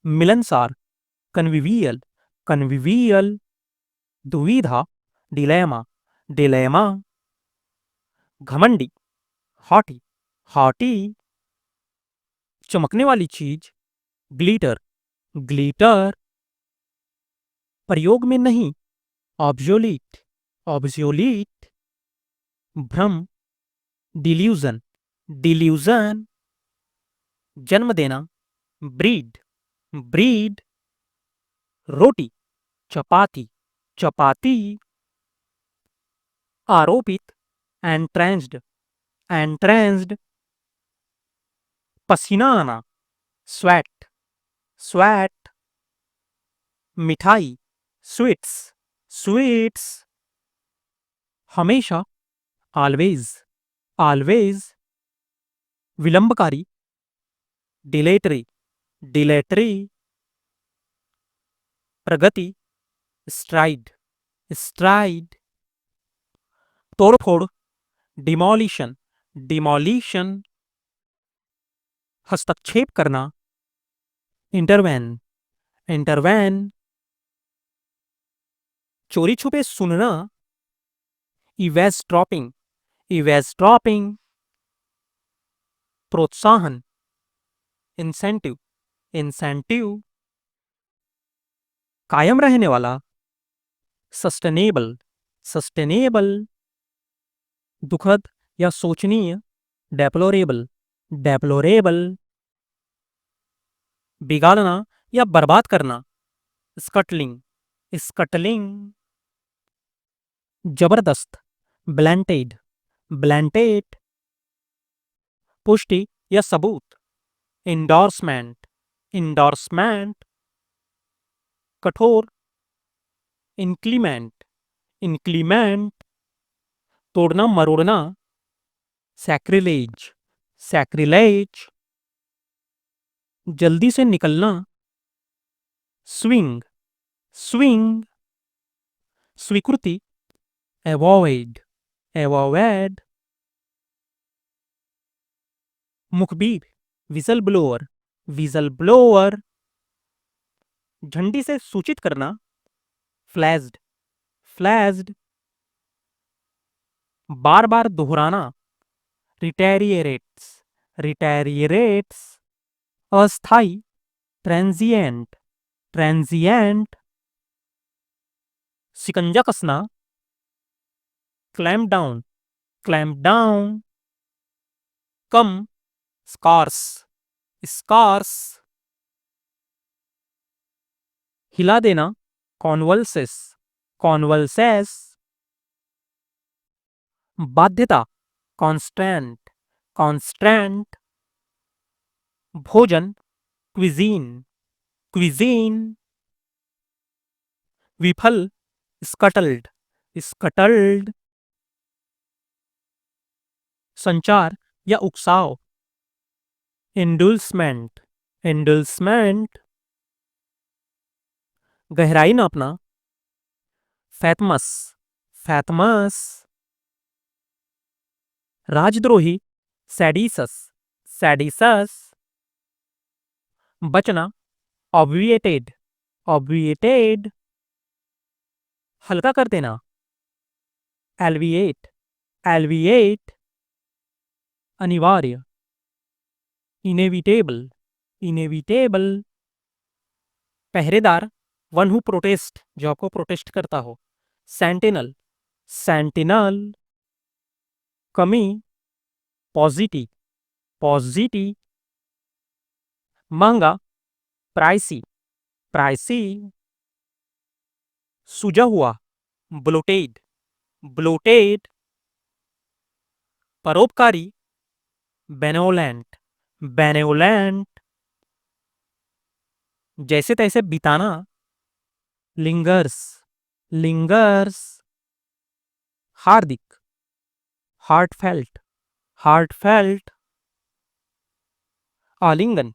मिलनसार, कन्विवियल, कन्विवियल, दुविधा, dilemma, dilemma, घमंडी, हॉटी, हॉटी, चमकने वाली चीज, ग्लिटर, ग्लिटर, प्रयोग में नहीं, ऑब्सोलीट, ऑब्सोलीट, भ्रम, डिल्यूजन, डिल्यूजन, जन्म देना, ब्रीड, ब्रीड, रोटी, चपाती, चपाती, आरोपित, एंट्रेंस्ड, एंट्रेंस्ड, पसीना आना, स्वेट, स्वेट, मिठाई, स्वीट्स, स्वीट्स, हमेशा, ऑलवेज, ऑलवेज, विलंबकारी, डिलेटरी, डिलेटरी, प्रगति, स्ट्राइड, स्ट्राइड, तोड़फोड़, डिमोलिशन, डिमोलिशन, हस्तक्षेप करना, इंटरवेन, इंटरवेन, चोरी छुपे सुनना, इवेस्ट्रॉपिंग, इवेस्ट्रॉपिंग, प्रोत्साहन, इंसेंटिव, इंसेंटिव, कायम रहने वाला, सस्टेनेबल, सस्टेनेबल, दुखद या सोचनीय, डेप्लोरेबल, डेप्लोरेबल, बिगाड़ना या बर्बाद करना, स्कटलिंग, स्कटलिंग, जबरदस्त, ब्लैंटेड, ब्लैंटेड, पुष्टि या सबूत, इंडोर्समेंट, इंडोर्समेंट, कठोर, इंक्लीमेंट, इंक्लीमेंट, तोड़ना मरोड़ना, सैक्रिलेज, सैक्रिलेज, जल्दी से निकलना, स्विंग, स्विंग, स्वीकृति, एवॉइड, एवॉइड, मुखबिर, विजल ब्लोअर, विजल ब्लोअर, झंडी से सूचित करना, फ्लैश्ड, फ्लैश्ड, बार बार दोहराना, रिटेरिएरेट्स, रिटेरिएरेट्स, अस्थाई, ट्रांजिएंट, ट्रांजिएंट, सिकंजा कसना, क्लैम्प डाउन, क्लैम्प डाउन, कम, स्कार्स, स्कार्स, हिला देना, कॉन्वल्सेस, कॉन्वल्सेस, बाध्यता, कॉन्स्टेंट, कॉन्स्टेंट, भोजन, क्विजीन, क्विजीन, विफल, स्कटल्ड, स्कटल्ड, संचार या उकसाव, इंडुल्समेंट, इंडुल्समेंट, गहराई नापना, फैथमस, फैथमस, राजद्रोही, सैडिसस, सैडिसस, बचना, ऑब्विएटेड, ऑब्विएटेड, हल्का कर देना, एल्विएट, एल्विएट, अनिवार्य, इनेविटेबल, इनेविटेबल, पहरेदार, वन हु प्रोटेस्ट, जो आपको प्रोटेस्ट करता हो, सेंटिनल, सेंटिनल, कमी, पॉजिटी, पॉजिटी, महंगा, प्राइसी, प्राइसी, सूजा हुआ, ब्लोटेड, ब्लोटेड, परोपकारी, बेनेवोलेंट, बेनेवोलेंट, जैसे तैसे बिताना, लिंगर्स, लिंगर्स, हार्दिक, हार्टफेल्ट, हार्टफेल्ट, आलिंगन,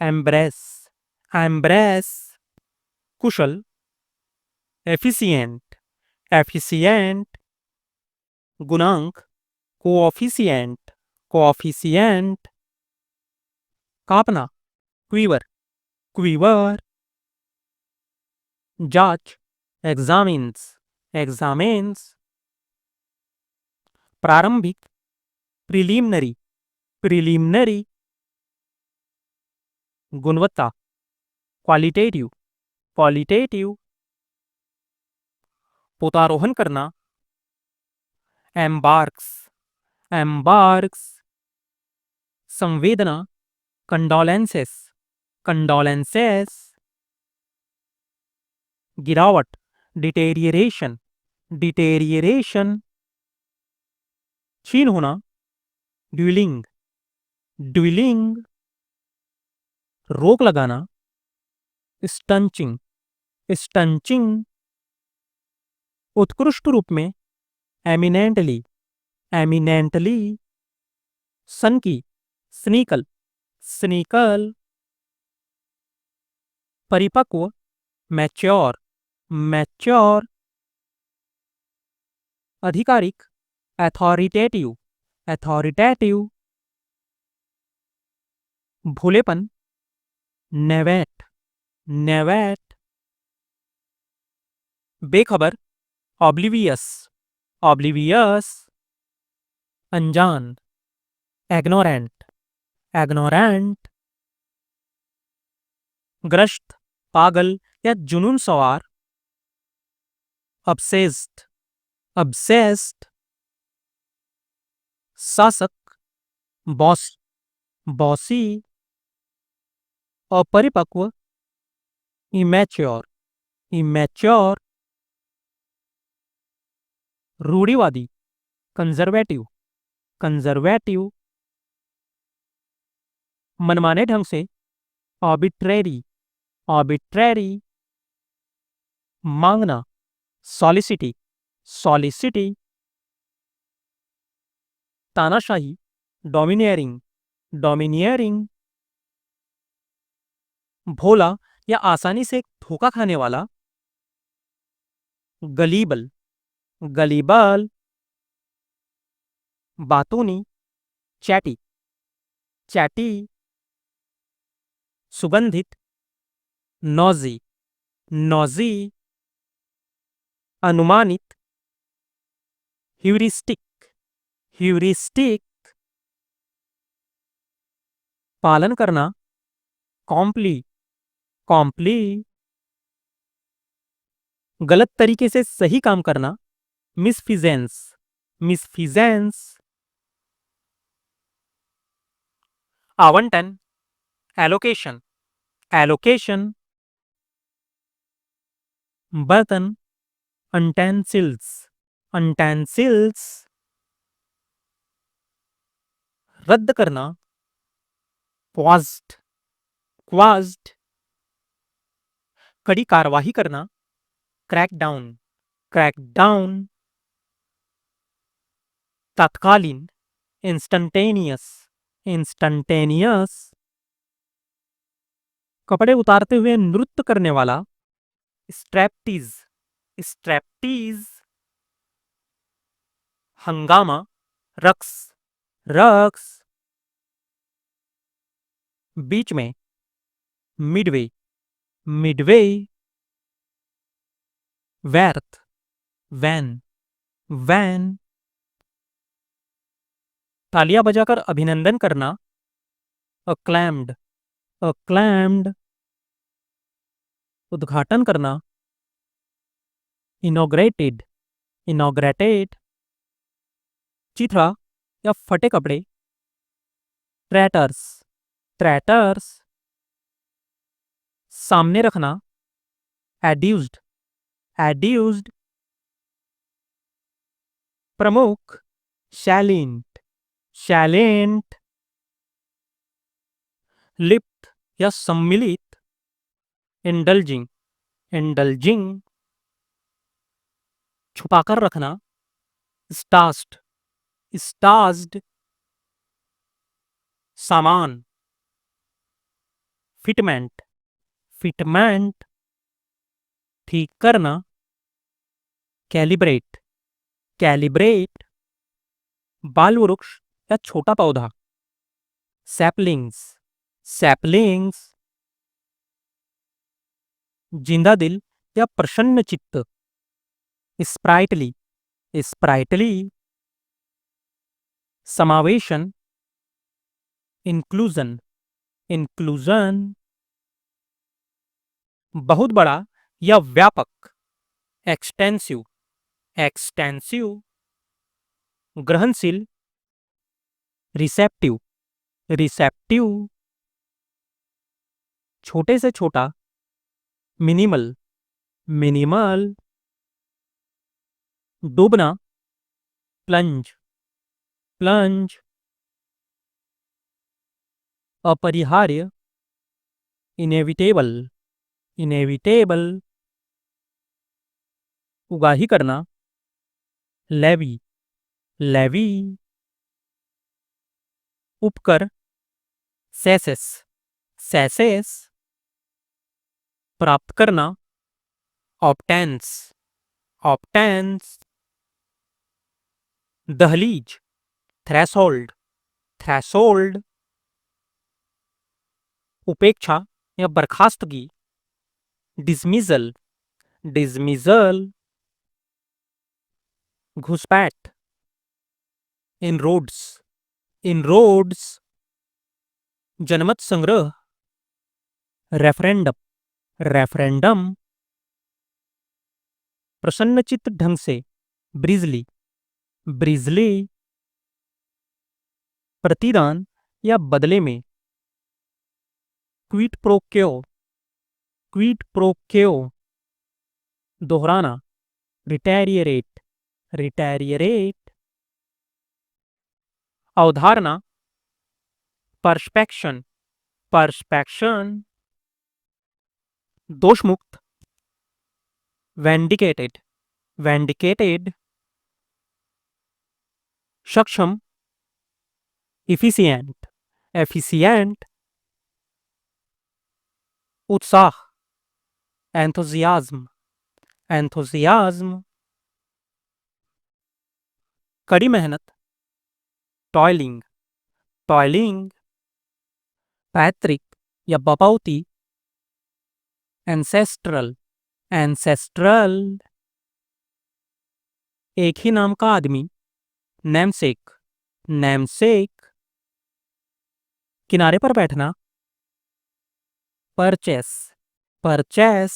एम्ब्रेस, एम्ब्रेस, कुशल, एफिशिएंट, एफिशिएंट, गुणांक, कोऑफिशिएंट, कोऑफिशिएंट, कांपना, क्वीवर, quiver, जांच, examines, प्रारंभिक, preliminary, गुणवत्ता, qualitative, पोतारोहण करना, embarks, संवेदना, condolences, गिरावट, deterioration, क्षीण होना, dwindling, रोक लगाना, स्टंचिंग, उत्कृष्ट रूप में, एमिनेंटली, सनकी, स्नीकल, परिपक्व, मैच्योर, आधिकारिक, अथॉरिटेटिव, भोलेपन, नेवेट, बेखबर, ऑब्लिवियस, अनजान, एग्नोरेंट, ग्रस्त, पागल या जुनून सवार, obsessed, शासक, बॉसी, अपरिपक्व, immature, रूढ़िवादी, कंजर्वेटिव, मनमाने ढंग से, arbitrary, मांगना, solicity, तानाशाही, domineering, भोला या आसानी से धोखा खाने वाला, गलीबल, बातूनी, चैटी, सुगंधित, नॉजी, अनुमानित, ह्यूरिस्टिक, पालन करना, कॉम्प्ली, गलत तरीके से सही काम करना, मिसफिजेंस, आवंटन, एलोकेशन, बर्तन, अनटेंसिल्स, रद्द करना, क्वाज्ड, कड़ी कार्रवाई करना, क्रैकडाउन, तत्कालीन, इंस्टंटेनियस, कपड़े उतारते हुए नृत्य करने वाला, स्ट्रैप्टीज, हंगामा, रक्स, बीच में, मिडवे, व्यर्थ, वैन, तालियां बजाकर अभिनंदन करना, acclaimed, उद्घाटन करना, inaugurated, चिथड़ा या फटे कपड़े, ट्रैटर्स, सामने रखना, एड्यूस्ड, प्रमुख, शैलेंट, लिप्त या सम्मिलित, इंडल्जिंग, छुपाकर रखना, स्टास्ड, सामान, फिटमेंट, ठीक करना, कैलिब्रेट, बाल वृक्ष या छोटा पौधा, सैपलिंग्स, जिंदा दिल या प्रसन्न चित्त, स्प्राइटली, स्प्राइटली, समावेशन, इंक्लूजन, इंक्लूजन, बहुत बड़ा या व्यापक, एक्सटेंसिव, एक्सटेंसिव, ग्रहणशील, रिसेप्टिव, रिसेप्टिव, छोटे से छोटा, मिनिमल, मिनिमल, डूबना, प्लंज, प्लंज, अपरिहार्य, इनेविटेबल, इनेविटेबल, उगाही करना, लेवी, लेवी, उपकर, सेसेस, सेसेस, प्राप्त करना, ऑप्टेंस, ऑप्टेंस, दहलीज, थ्रेशोल्ड, थ्रेशोल्ड, उपेक्षा या बर्खास्तगी, डिसमिजल, डिसमिजल, घुसपैठ, इनरोड्स, इनरोड्स, जनमत संग्रह, रेफरेंडम, रेफरेंडम, प्रसन्नचित्त ढंग से, ब्रिजली, ब्रिजली, प्रतिदान या बदले में, क्विट प्रो क्यो, क्विट प्रो क्यो, दोहराना, रिटेरियरेट, रिटेरियरेट, अवधारणा, पर्सपेक्शन, पर्सपेक्शन, दोषमुक्त, वैंडिकेटेड, वैंडिकेटेड, सक्षम, इफिशिएंट, एफिशिएंट, उत्साह, एंथुजियाज्म, एंथुजियाज्म, कड़ी मेहनत, टॉयलिंग, टॉयलिंग, पैतृक या बपौती, एंसेस्ट्रल, एंसेस्ट्रल, एक ही नाम का आदमी, नेमसेक, नेमसेक, किनारे पर बैठना, परचेस, परचेस,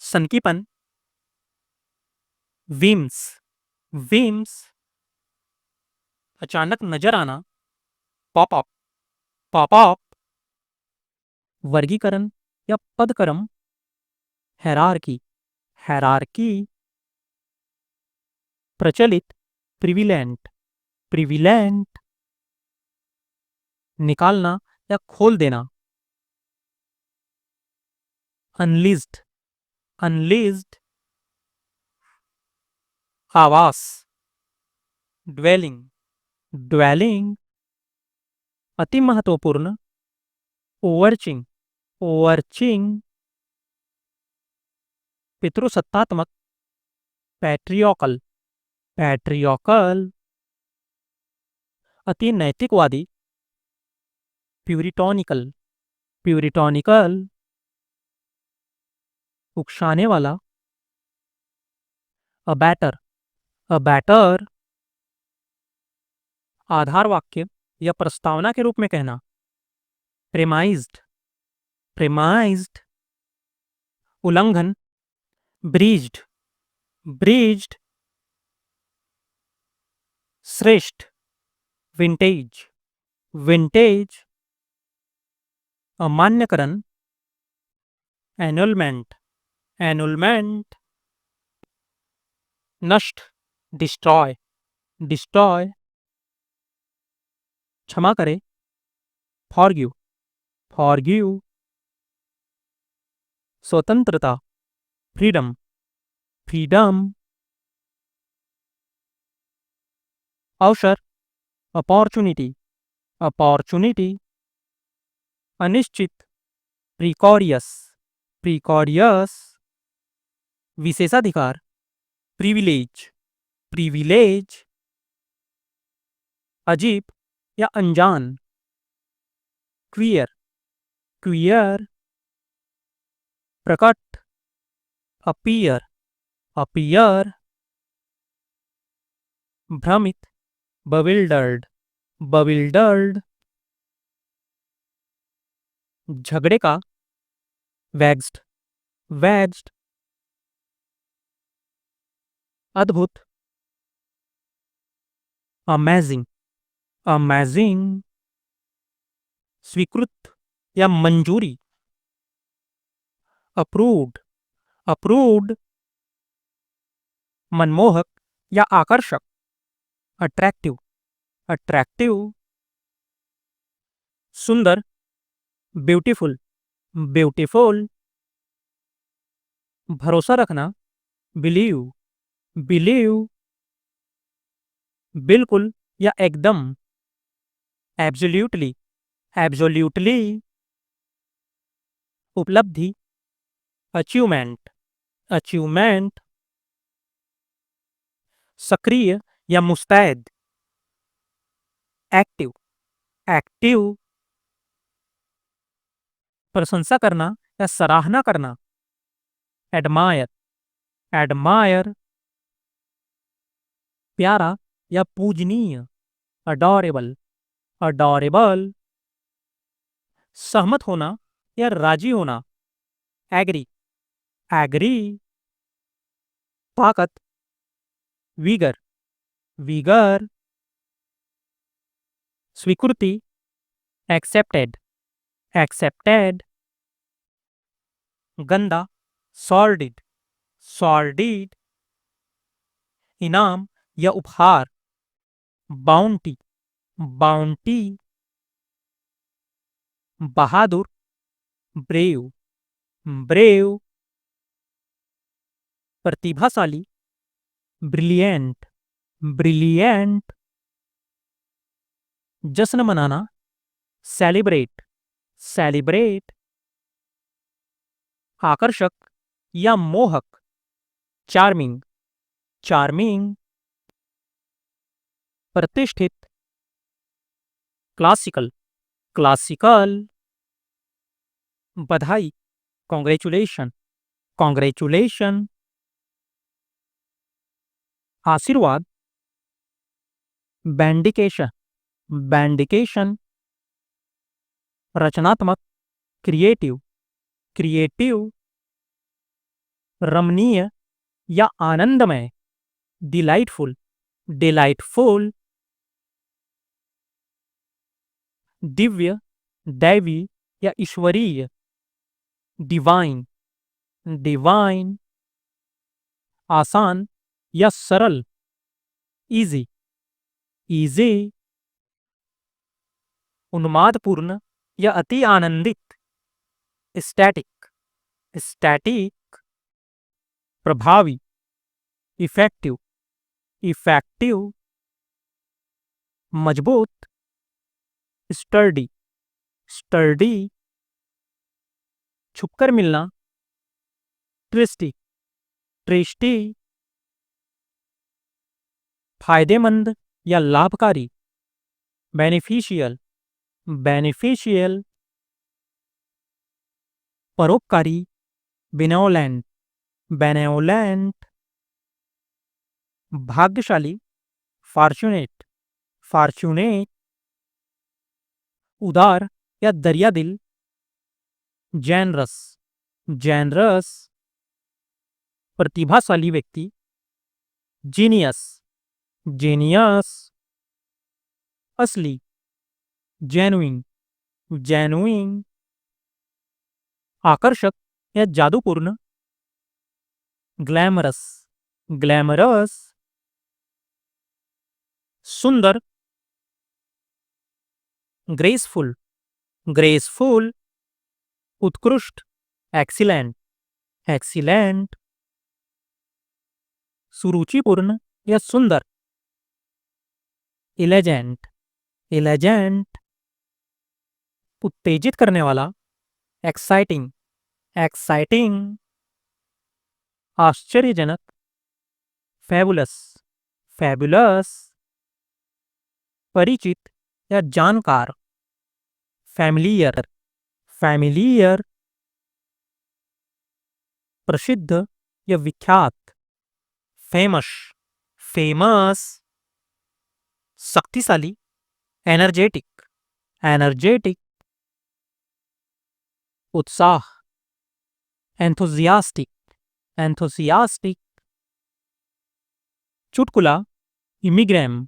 सनकीपन, विम्स, विम्स, अचानक नजर आना, पॉपअप, पॉपअप, वर्गीकरण या पदक्रम, हैरार्की, हैरार्की, प्रचलित, प्रिविलेंट, प्रिविलेंट, निकालना या खोल देना, अनलीज्ड, अनलीज्ड, आवास, ड्वेलिंग, ड्वेलिंग, अति महत्वपूर्ण, ओवरचिंग, ओवरचिंग, पितृसत्तात्मक, पैट्रियोकल, पैट्रियोकल, अति नैतिकवादी, प्यूरिटोनिकल, प्यूरिटोनिकल, उकसाने वाला, अबैटर, अबैटर, आधार वाक्य या प्रस्तावना के रूप में कहना, प्रेमाइज्ड, प्रेमाइज्ड, उल्लंघन, ब्रीज्ड, ब्रीज्ड, श्रेष्ठ, विंटेज, विंटेज, अमान्यकरण, एनुलमेंट, एनुलमेंट, नष्ट, डिस्ट्रॉय, डिस्ट्रॉय, क्षमा करे, फॉरगिव, फॉरगिव, स्वतंत्रता, फ्रीडम, फ्रीडम, अवसर, अपॉर्चुनिटी, अपॉर्चुनिटी, अनिश्चित, प्रिकॉरियस, प्रिकॉरियस, विशेषाधिकार, प्रिविलेज, प्रिविलेज, अजीब या अनजान, क्वियर, क्वियर, प्रकट, अपीयर, अपीयर, भ्रमित, बविल्डर्ड, बविल्डर्ड, झगड़े का, वैग्स्ड, वैग्स्ड, अद्भुत, अमेजिंग, अमेजिंग, स्वीकृत या मंजूरी, अप्रूव्ड, अप्रूव्ड, मनमोहक या आकर्षक, अट्रैक्टिव, अट्रैक्टिव, सुंदर, ब्यूटीफुल, ब्यूटीफुल, भरोसा रखना, बिलीव, बिलीव, बिल्कुल या एकदम, एब्सोल्यूटली, एब्सोल्यूटली, उपलब्धि, अचीवमेंट, अचीवमेंट, सक्रिय या मुस्तैद, एक्टिव, एक्टिव, प्रशंसा करना या सराहना करना, एडमायर, एडमायर, प्यारा या पूजनीय, अडोरेबल, अडोरेबल, सहमत होना या राजी होना, एग्री, एग्री, ताकत, वीगर, वीगर, स्वीकृति, एक्सेप्टेड, एक्सेप्टेड, गंदा, सॉर्डिड, सॉर्डिड, इनाम या उपहार, बाउंटी, बाउंटी, बहादुर, ब्रेव, ब्रेव, प्रतिभाशाली, ब्रिलियंट, ब्रिलियंट, जश्न मनाना, सेलिब्रेट, सेलिब्रेट, आकर्षक या मोहक, चार्मिंग, चार्मिंग, प्रतिष्ठित, क्लासिकल, क्लासिकल, बधाई, कॉन्ग्रेचुलेशन, कॉन्ग्रेचुलेशन, आशीर्वाद, बैंडिकेशन, बैंडिकेशन, रचनात्मक, क्रिएटिव, क्रिएटिव, रमणीय या आनंदमय, डिलाइटफुल, डिलाइटफुल, दिव्य, दैवी या ईश्वरीय, डिवाइन, डिवाइन, आसान या सरल, इजी, इजी, उन्मादपूर्ण या अति आनंदित, स्टैटिक, स्टैटिक, प्रभावी, इफेक्टिव, इफेक्टिव, मजबूत, स्टर्डी, स्टर्डी, छुपकर मिलना, ट्विस्टी, ट्विस्टी, फायदेमंद या लाभकारी, बेनिफिशियल, बेनिफिशियल, परोपकारी, बेनेवोलेंट, बेनेवोलेंट, भाग्यशाली, फॉर्चुनेट, फॉर्चुनेट, उदार या दरियादिल, जेनरस, जेनरस, प्रतिभाशाली व्यक्ति, जीनियस, जीनियस, असली, जेनुइन, जेनुइन, आकर्षक या जादूपूर्ण, ग्लैमरस, ग्लैमरस, सुंदर, ग्रेसफुल, ग्रेसफुल, उत्कृष्ट, एक्सीलेंट, एक्सीलेंट, सुरुचिपूर्ण या सुंदर, इलेजेंट, इलेजेंट, उत्तेजित करने वाला, एक्साइटिंग, एक्साइटिंग, आश्चर्यजनक, फैबुलस, फैबुलस, परिचित या जानकार, फैमिलियर, फैमिलियर, प्रसिद्ध या विख्यात, फेमस, फेमस, शक्तिशाली, एनर्जेटिक, एनर्जेटिक, उत्साह, एंथुजियास्टिक, एंथुजियास्टिक, चुटकुला, इमिग्राम,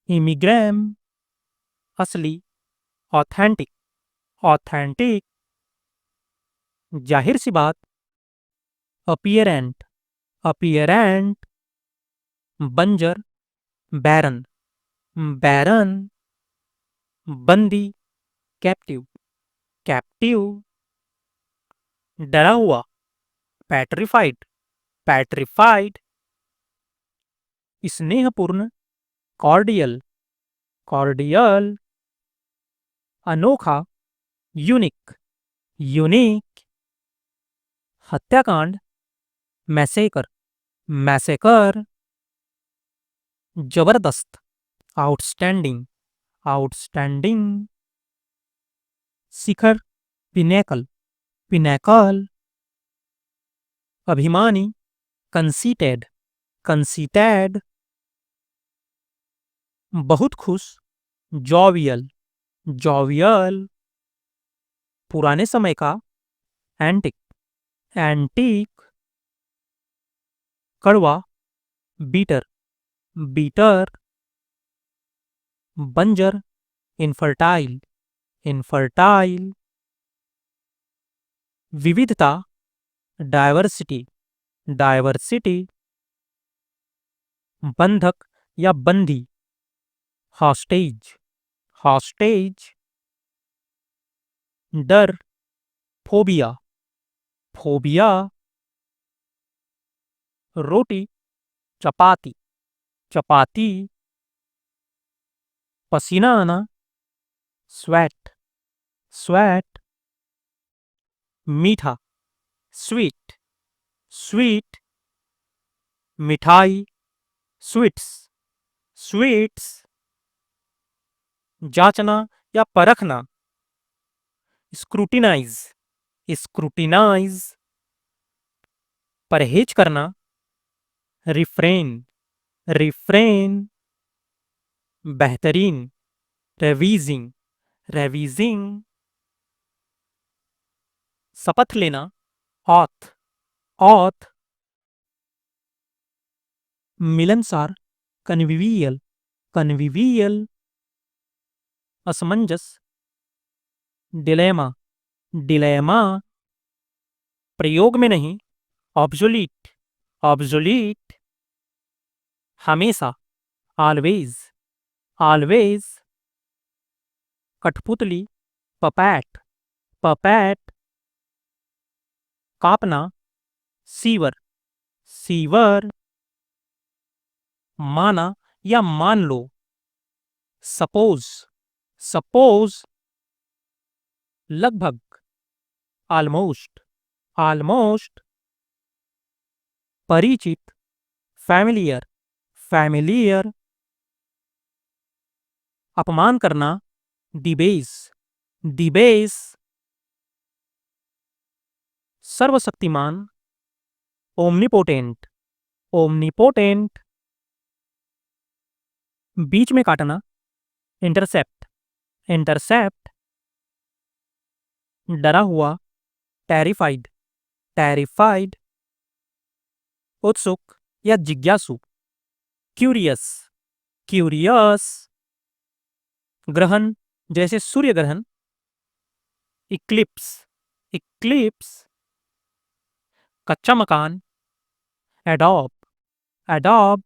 इमिग्राम, असली, ऑथेंटिक, ऑथेंटिक, जाहिर सी बात, अपीयरेंट, अपीयरेंट, बंजर, बैरन, बैरन, बंदी, कैप्टिव, कैप्टिव, डरा हुआ, पैट्रिफाइड, पैट्रिफाइड, स्नेहपूर्ण, कॉर्डियल, कॉर्डियल, अनोखा, यूनिक, यूनिक, हत्याकांड, मैसेकर, मैसेकर, जबरदस्त, आउटस्टैंडिंग, आउटस्टैंडिंग, शिखर, पिनेकल, पिनेकल, अभिमानी, कंसीटेड, कंसीटेड, बहुत खुश, जॉवियल, जॉवियल, पुराने समय का, एंटिक, एंटीक, कड़वा, बीटर, बीटर, बंजर, इनफर्टाइल, इनफर्टाइल, विविधता, डायवर्सिटी, डायवर्सिटी, बंधक या बंदी, हॉस्टेज, हॉस्टेज, डर, फोबिया, फोबिया, रोटी, चपाती, चपाती, पसीना आना, स्वेट, स्वेट, मीठा, स्वीट, स्वीट, मिठाई, स्वीट्स, स्वीट्स, जांचना या परखना, स्क्रूटिनाइज, स्क्रूटिनाइज, परहेज करना, रिफ्रेन, रिफ्रेन, बेहतरीन, रेवीजिंग, रेवीजिंग, शपथ लेना, ऑथ, ऑथ, मिलनसार, कन्विवियल, कन्विवियल, असमंजस, डिलेमा, डिलेमा, प्रयोग में नहीं, ऑब्सोलीट, ऑब्सोलीट, हमेशा, ऑलवेज, ऑलवेज, कठपुतली, पपैट, पपैट, कापना, सीवर, सीवर, माना या मान लो, सपोज, सपोज, लगभग, ऑलमोस्ट, ऑलमोस्ट, परिचित, फैमिलियर, फैमिलियर, अपमान करना, डिबेस, डिबेस, सर्वशक्तिमान, ओमनीपोटेंट, ओमनीपोटेंट, बीच में काटना, इंटरसेप्ट, इंटरसेप्ट, डरा हुआ, टेरिफाइड, टेरिफाइड, उत्सुक या जिज्ञासु, क्यूरियस, क्यूरियस, ग्रहण जैसे सूर्य ग्रहण, इक्लिप्स, इक्लिप्स, कच्चा मकान, एडॉब, एडॉब,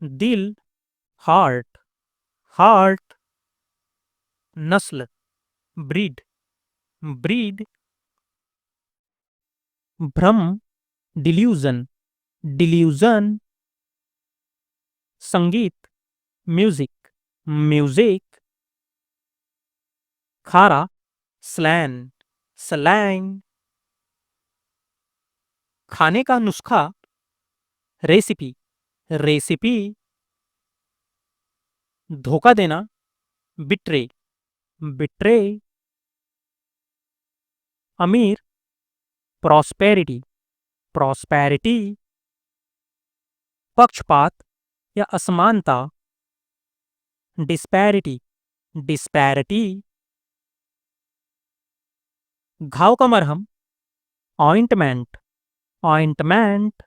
दिल, हार्ट, हार्ट, नस्ल, ब्रीड, ब्रीड, भ्रम, डिल्यूजन, डिल्यूजन, संगीत, म्यूजिक, म्यूजिक, खारा, स्लैन, स्लैंग, खाने का नुस्खा, रेसिपी, रेसिपी, धोखा देना, बिट्रे, बिट्रे, अमीर, प्रॉस्पेरिटी, प्रॉस्पेरिटी। पक्षपात या असमानता, डिस्पैरिटी, डिस्पैरिटी। घाव का मरहम, ऑइंटमेंट, ऑइंटमेंट।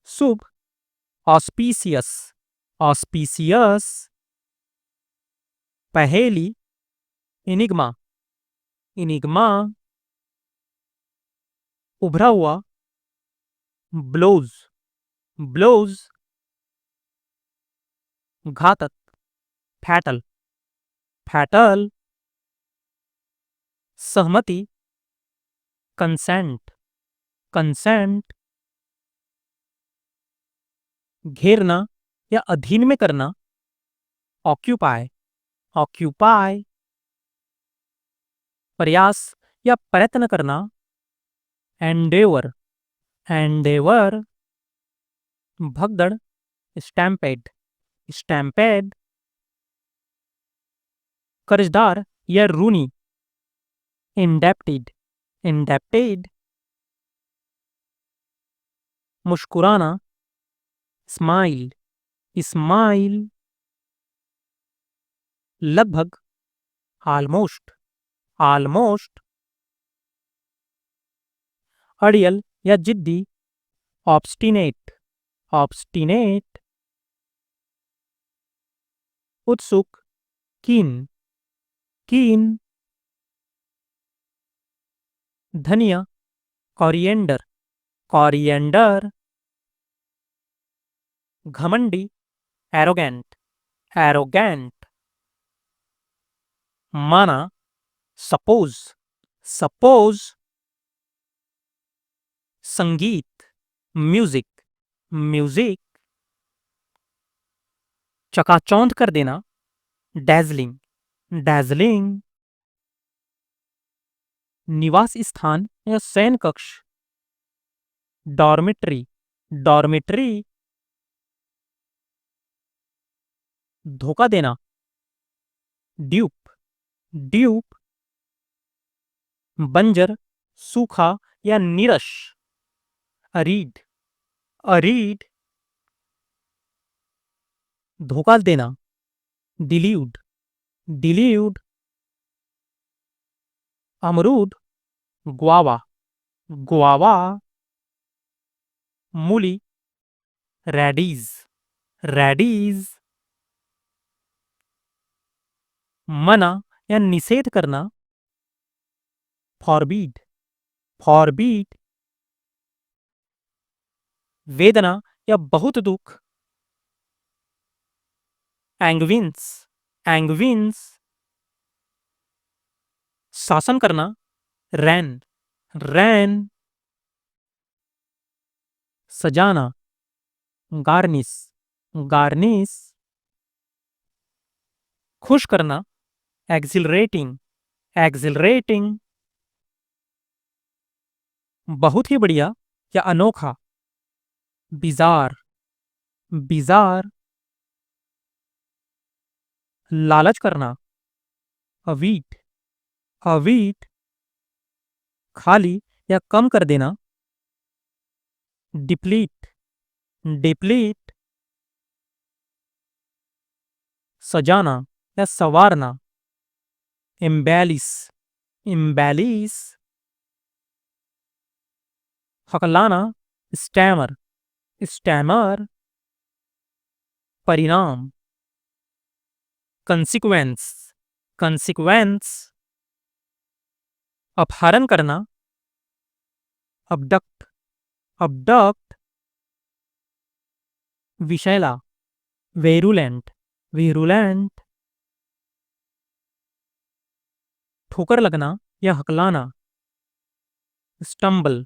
शुभ, ऑस्पीसियस, ऑस्पीसियस। पहेली, इनिग्मा, इनिग्मा। उभरा हुआ, ब्लोज, ब्लोज। घातक, फैटल, फैटल। सहमति, कंसेंट, कंसेंट। घेरना या अधीन में करना, ऑक्यूपाई, ऑक्यूपाई। प्रयास या प्रयत्न करना, एंडेवर, एंडेवर। भगदड़, स्टैम्पेड, स्टैम्पेड। कर्जदार या ऋणी, इंडेप्टेड, इंडेप्टेड। मुस्कुराना, स्माइल, स्माइल। लगभग, ऑलमोस्ट, ऑलमोस्ट। अड़ियल या जिद्दी, ऑब्स्टिनेट, ऑब्स्टिनेट। उत्सुक, कीन, कीन। धनिया, कॉरिएंडर, कॉरिएंडर। घमंडी, एरोगेंट, एरोगेंट। माना, सपोज, सपोज। संगीत, म्यूजिक, म्यूजिक। चकाचौंध कर देना, डैजलिंग, डैजलिंग। निवास स्थान या शयन कक्ष, डॉर्मिटरी, डॉर्मिटरी। धोखा देना, ड्यूप, ड्यूप। बंजर, सूखा या नीरस, अरीड, अरीड। धोखा देना, डिल्यूड, डिल्यूड। अमरूद, ग्वावा, ग्वावा। मूली, रेडीज, रेडीज। मना या निषेध करना, फॉरबीड, फॉरबीड। वेदना या बहुत दुख, एंग्विंस, एंग्विंस। शासन करना, रैन, रैन। सजाना, गार्निश, गार्निश। खुश करना, एक्सिलरेटिंग, एक्सिलरेटिंग। बहुत ही बढ़िया या अनोखा, बिजार, बिजार। लालच करना, अवीट, अवीट। खाली या कम कर देना, डिप्लीट, डिप्लीट। सजाना या संवारना, एम्बेलिश, एम्बेलिश। हकलाना, स्टैमर, स्टैमर। परिणाम, कंसिक्वेंस, कंसिक्वेंस। अपहरण करना, अबडक्ट, अबडक्ट। विषैला, वेरुलेंट, वेरुलेंट। ठोकर लगना या हकलाना, स्टम्बल,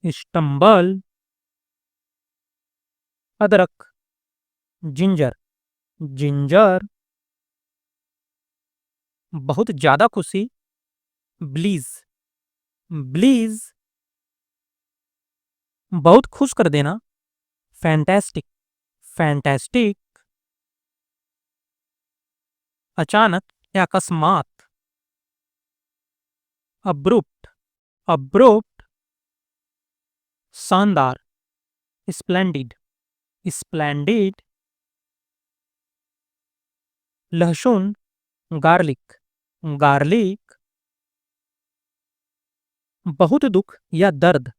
स्टम्बल। अदरक, जिंजर, जिंजर। बहुत ज्यादा खुशी, ब्लीज, ब्लीज। बहुत खुश कर देना, फैंटास्टिक, फैंटास्टिक। अचानक या अकस्मात, अब्रुप्ट, अब्रुप्ट, शानदार, स्प्लेंडिड, स्प्लेंडिड, लहसुन, गार्लिक, गार्लिक, बहुत दुख या दर्द,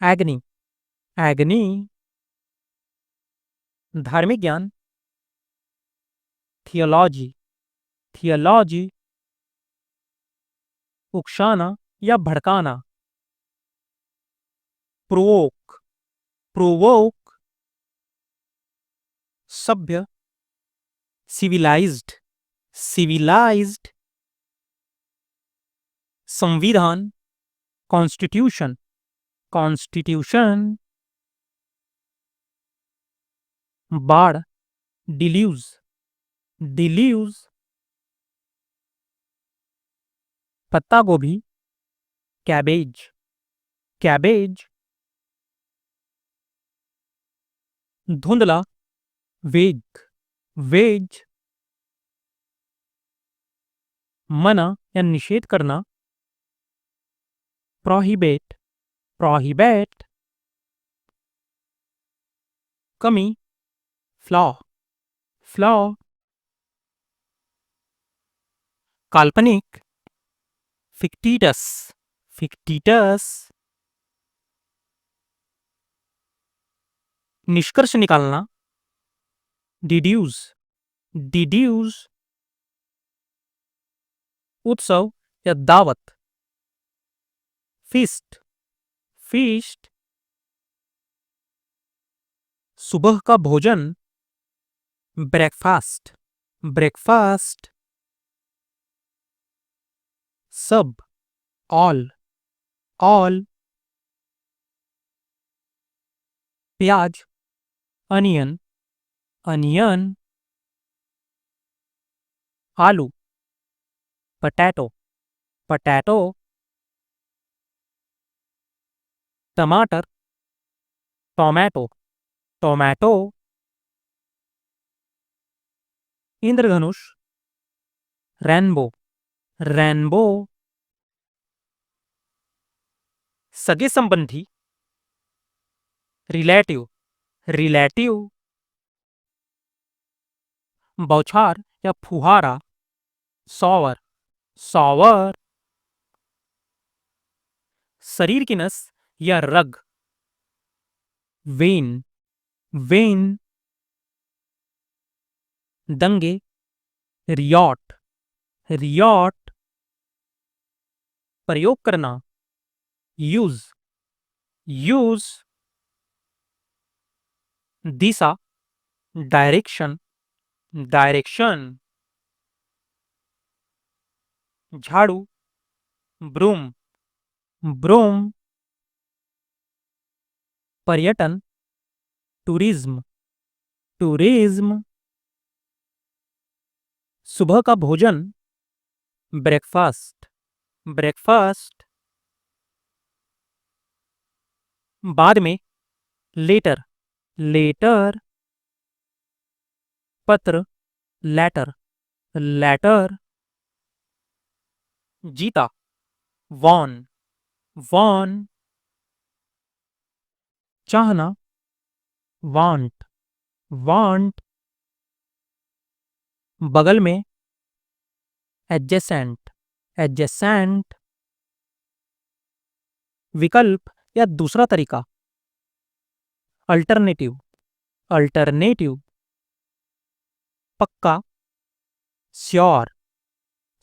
एग्नी, एग्नी, धार्मिक ज्ञान, थियोलॉजी, थियोलॉजी, उकसाना या भड़काना, प्रोवोक, प्रोवोक, सभ्य, सिविलाइज्ड, सिविलाइज्ड, संविधान, कॉन्स्टिट्यूशन, कॉन्स्टिट्यूशन, बाढ़, डिल्यूज, डिल्यूज, पत्ता गोभी, कैबेज, कैबेज, धुंधला, वेग, वेज, मना या निषेध करना, प्रोहिबिट, प्रोहिबिट, कमी, फ्लॉ, फ्लॉ, काल्पनिक, फिक्टिटस, फिक्टिटस, निष्कर्ष निकालना, डिड्यूस, डिड्यूस, उत्सव या दावत, फीस्ट, फीस्ट, सुबह का भोजन, ब्रेकफास्ट, ब्रेकफास्ट, सब, ऑल, ऑल, प्याज, अनियन, अनियन, आलू, पटैटो, पटैटो, टमाटर, टोमेटो, टोमेटो, इंद्रधनुष, रेनबो, रेनबो, सगे संबंधी, रिलेटिव, रिलेटिव, बौछार या फुहारा, सॉवर, सॉवर, शरीर की नस या रग, वेन, वेन, दंगे, रियॉट, रियॉट, प्रयोग करना, यूज, यूज, दिशा, डायरेक्शन, डायरेक्शन, झाड़ू, ब्रूम, ब्रूम, पर्यटन, टूरिज्म, टूरिज्म, सुबह का भोजन, ब्रेकफास्ट, ब्रेकफास्ट, बाद में, लेटर, लेटर, पत्र, लेटर, लेटर, जीता, वॉन, वॉन, चाहना, वांट, वांट, बगल में, एडजेसेंट, एडजेसेंट, विकल्प या दूसरा तरीका, अल्टरनेटिव, अल्टरनेटिव, पक्का, श्योर,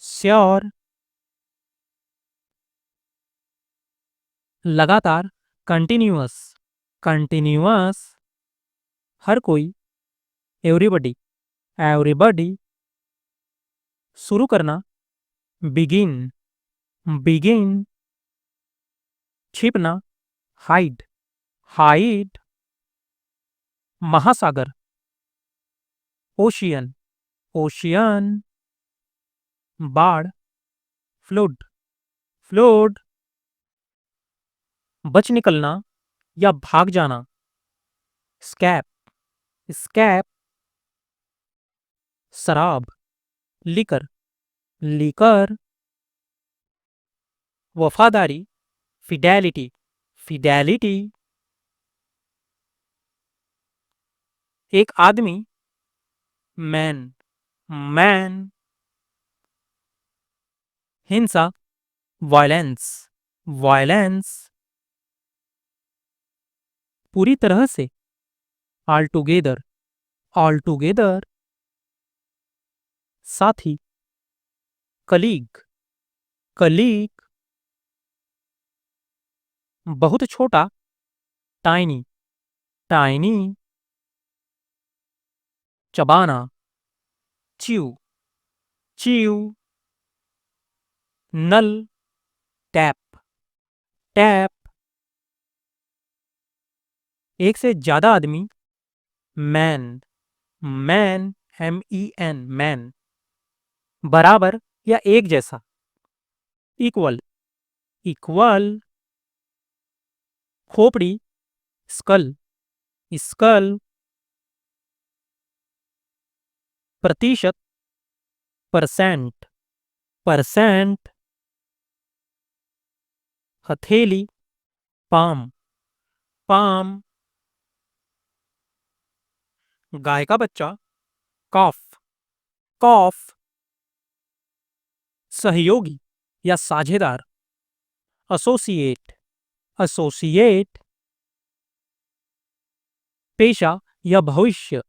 श्योर, लगातार, कंटिन्यूअस, कंटिन्यूअस, हर कोई, एवरीबडी, एवरीबडी, शुरू करना, बिगिन, बिगिन, छिपना, हाइड, हाइड, महासागर, ओशियन, ओशियन, बाढ़, फ्लड, फ्लड, बच निकलना या भाग जाना, स्कैप, स्कैप, शराब, लिकर, लिकर, वफादारी, फिडेलिटी, फिडेलिटी। एक आदमी, मैन, मैन। हिंसा, वायलेंस, वायलेंस। पूरी तरह से, ऑल टुगेदर, ऑल टुगेदर। साथी, कलीग, कलीग। बहुत छोटा, टाइनी, टाइनी। चबाना, च्यू, च्यू। नल, टैप, टैप। एक से ज्यादा आदमी, मैन, मैन, MEN, मैन। बराबर या एक जैसा, इक्वल, इक्वल। खोपड़ी, स्कल, स्कल। प्रतिशत, परसेंट, परसेंट। हथेली, पाम, पाम। गाय का बच्चा, कॉफ, कॉफ। सहयोगी या साझेदार, एसोसिएट, एसोसिएट। पेशा या भविष्य,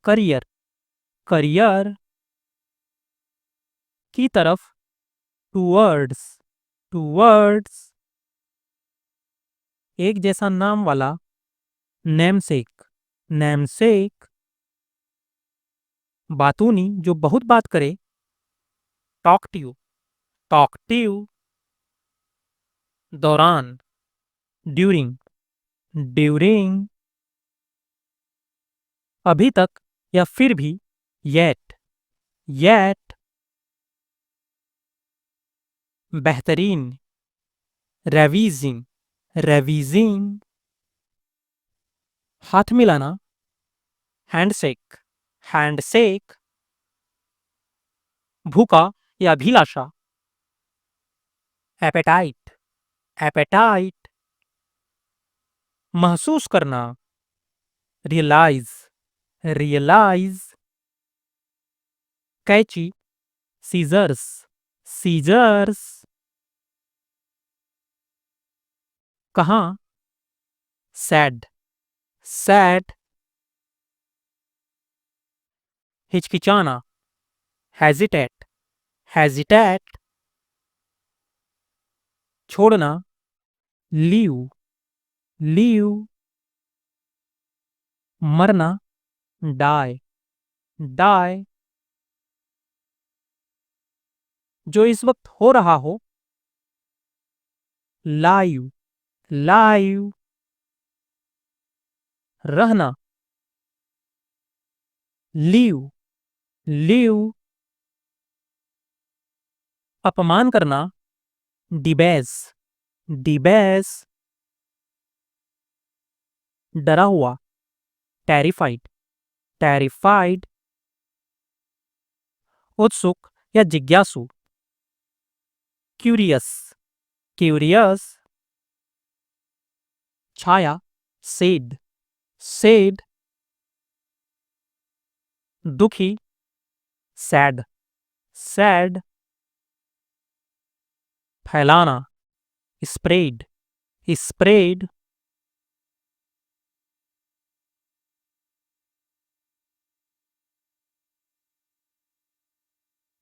करियर, करियर। की तरफ, टूवर्ड्स, टूवर्ड्स। एक जैसा नाम वाला, नेमसेक, नेमसेक। बातूनी जो बहुत बात करे, टॉकटिव, टॉकटिव। दौरान, ड्यूरिंग, ड्यूरिंग। अभी तक या फिर भी, येट, येट। बेहतरीन, रेवीजिंग, रेवीजिंग। हाथ मिलाना, हैंडशेक, हैंडशेक। भूखा या अभिलाषा, एपेटाइट, एपेटाइट। महसूस करना, रियलाइज, रियलाइज। कैची, सीजर्स, सीजर्स। कहाँ, सैड, सैड। हिचकिचाना, हेजिटेट, हेजिटेट। छोड़ना, लीव, लीव। मरना, डाई, डाई। जो इस वक्त हो रहा हो, लाइव, लाइव। रहना, लीव, लीव। अपमान करना, डिबेस, डिबेस। डरा हुआ, टेरिफाइड, टेरिफाइड। उत्सुक या जिज्ञासु, क्यूरियस, क्यूरियस। छाया, सेड, सेड। दुखी, सैड, सैड। फैलाना, स्प्रेड, स्प्रेड।